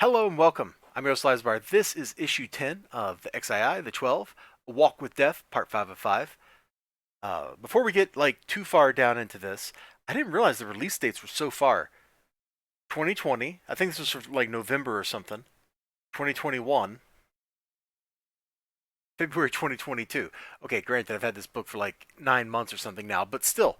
Hello and welcome. I'm your host, Elizibar. This is issue 10 of the XII, the 12, A Walk with Death, part 5 of 5. Before we get too far down into this, I didn't realize the release dates were so far. 2020, I think this was for November or something. 2021, February 2022. Okay, granted, I've had this book for 9 months or something now, but still,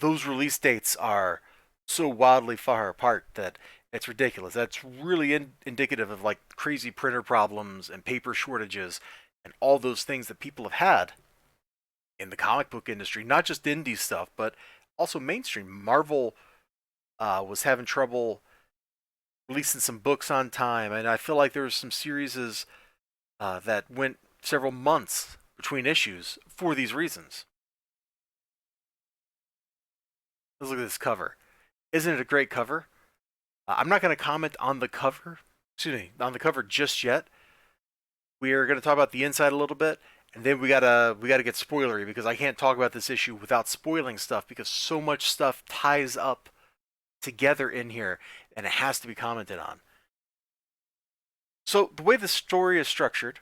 those release dates are so wildly far apart that it's ridiculous. That's really indicative of crazy printer problems and paper shortages and all those things that people have had in the comic book industry, not just indie stuff, but also mainstream. Marvel was having trouble releasing some books on time, and I feel like there was some series that went several months between issues for these reasons. Let's look at this cover. Isn't it a great cover? I'm not going to comment on the cover, on the cover just yet. We are going to talk about the inside a little bit, and then we gotta get spoilery because I can't talk about this issue without spoiling stuff because so much stuff ties up together in here, and it has to be commented on. So the way the story is structured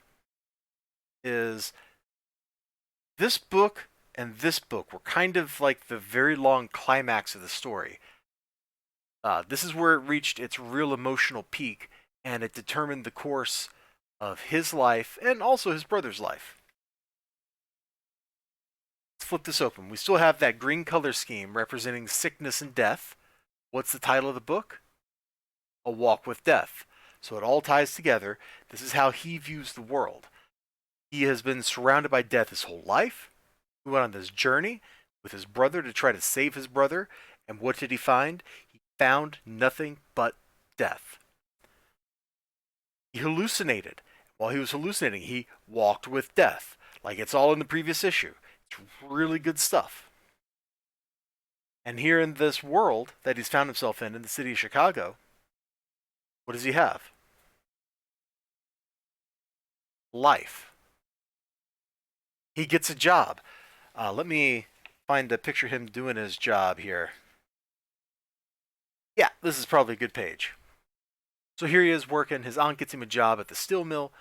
is this book and this book were kind of like the very long climax of the story. This is where it reached its real emotional peak, and it determined the course of his life and also his brother's life. Let's flip this open. We still have that green color scheme representing sickness and death. What's the title of the book? A Walk with Death. So it all ties together. This is how he views the world. He has been surrounded by death his whole life. He went on this journey with his brother to try to save his brother. And what did he find? He found nothing but death. He hallucinated. While he was hallucinating, he walked with death. Like it's all in the previous issue. It's really good stuff. And here in this world that he's found himself in the city of Chicago, what does he have? Life. He gets a job. Let me find a picture of him doing his job here. Yeah, this is probably a good page. So here he is working. His aunt gets him a job at the steel mill,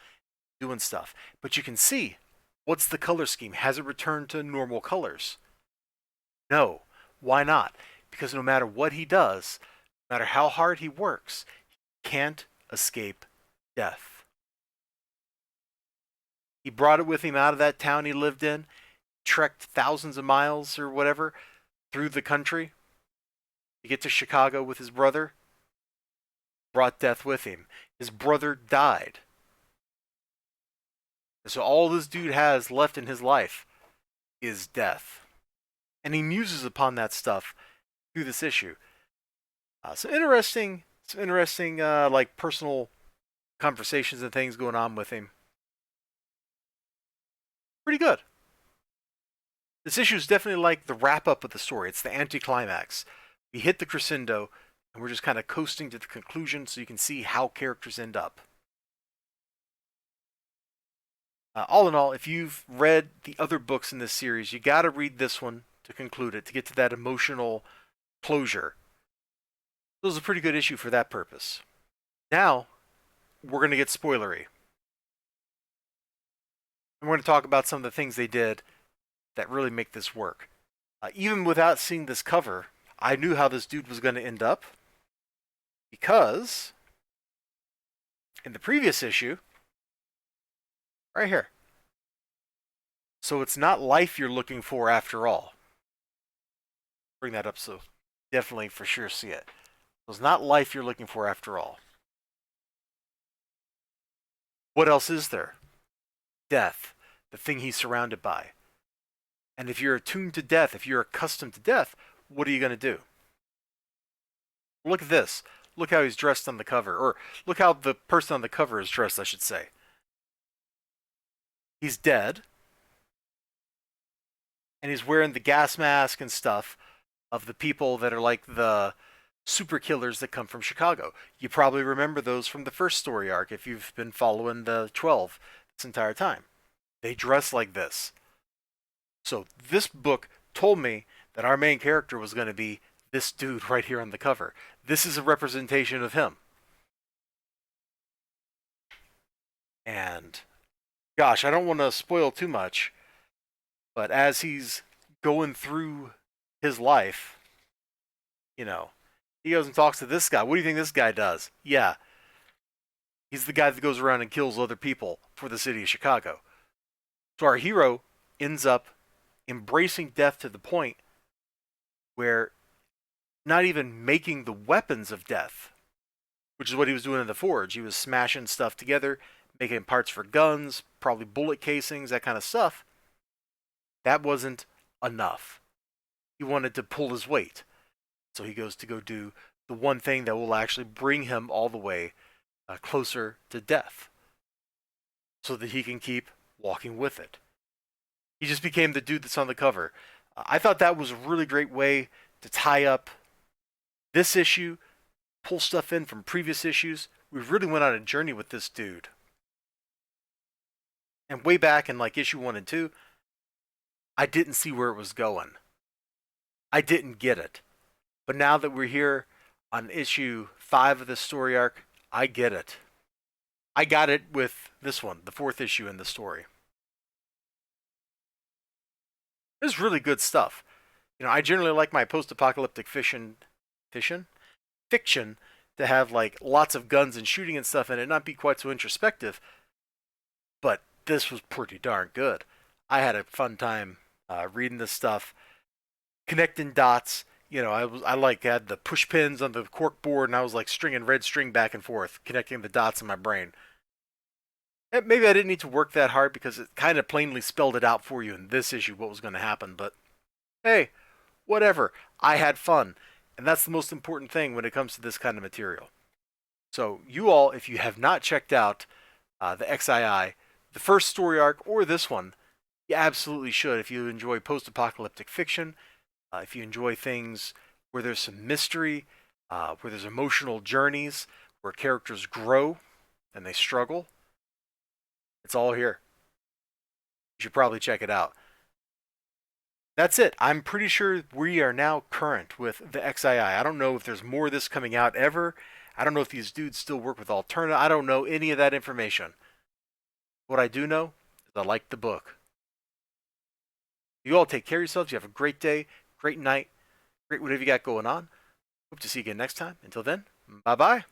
doing stuff. But you can see, what's the color scheme? Has it returned to normal colors? No. Why not? Because no matter what he does, no matter how hard he works, he can't escape death. He brought it with him out of that town he lived in, trekked thousands of miles or whatever through the country to get to Chicago with his brother, brought death with him. His brother died. And so all this dude has left in his life is death. And he muses upon that stuff through this issue. Some interesting personal conversations and things going on with him. Pretty good. This issue is definitely like the wrap up of the story. It's the anticlimax. We hit the crescendo, and we're just kind of coasting to the conclusion so you can see how characters end up. All in all, if you've read the other books in this series, you got to read this one to conclude it, to get to that emotional closure. This is a pretty good issue for that purpose. Now, we're going to get spoilery. And we're going to talk about some of the things they did that really make this work. Even without seeing this cover, I knew how this dude was going to end up because in the previous issue, right here. So it's not life you're looking for after all. Bring that up so definitely for sure see it. So it's not life you're looking for after all. What else is there? Death, the thing he's surrounded by. And if you're attuned to death, if you're accustomed to death, what are you going to do? Look at this. Look how he's dressed on the cover. Or look how the person on the cover is dressed, I should say. He's dead. And he's wearing the gas mask and stuff of the people that are like the super killers that come from Chicago. You probably remember those from the first story arc if you've been following the 12 this entire time. They dress like this. So this book told me that our main character was going to be this dude right here on the cover. This is a representation of him. And gosh, I don't want to spoil too much, but as he's going through his life, you know, he goes and talks to this guy. What do you think this guy does? Yeah, he's the guy that goes around and kills other people for the city of Chicago. So our hero ends up embracing death to the point where not even making the weapons of death, which is what he was doing in the forge. He was smashing stuff together, making parts for guns, probably bullet casings, that kind of stuff. That wasn't enough. He wanted to pull his weight. So he goes to go do the one thing that will actually bring him all the way closer to death so that he can keep walking with it. He just became the dude that's on the cover. I thought that was a really great way to tie up this issue, pull stuff in from previous issues. We really went on a journey with this dude. And way back in like issue 1 and 2, I didn't see where it was going. I didn't get it. But now that we're here on issue 5 of this story arc, I get it. I got it with this one, the 4th issue in the story. It's really good stuff. You know, I generally like my post-apocalyptic fiction to have like lots of guns and shooting and stuff in it, not be quite so introspective. But this was pretty darn good. I had a fun time reading this stuff, connecting dots. You know, I had the push pins on the cork board, and I was like stringing red string back and forth, connecting the dots in my brain. And maybe I didn't need to work that hard because it kind of plainly spelled it out for you in this issue what was going to happen. But hey, whatever. I had fun, and that's the most important thing when it comes to this kind of material. So you all, if you have not checked out the XII, the first story arc, or this one, you absolutely should if you enjoy post-apocalyptic fiction. If you enjoy things where there's some mystery, where there's emotional journeys, where characters grow and they struggle, it's all here. You should probably check it out. That's it. I'm pretty sure we are now current with the XII. I don't know if there's more of this coming out ever. I don't know if these dudes still work with Alterna. I don't know any of that information. What I do know is I like the book. You all take care of yourselves. You have a great day, great night, great whatever you got going on. Hope to see you again next time. Until then, bye-bye.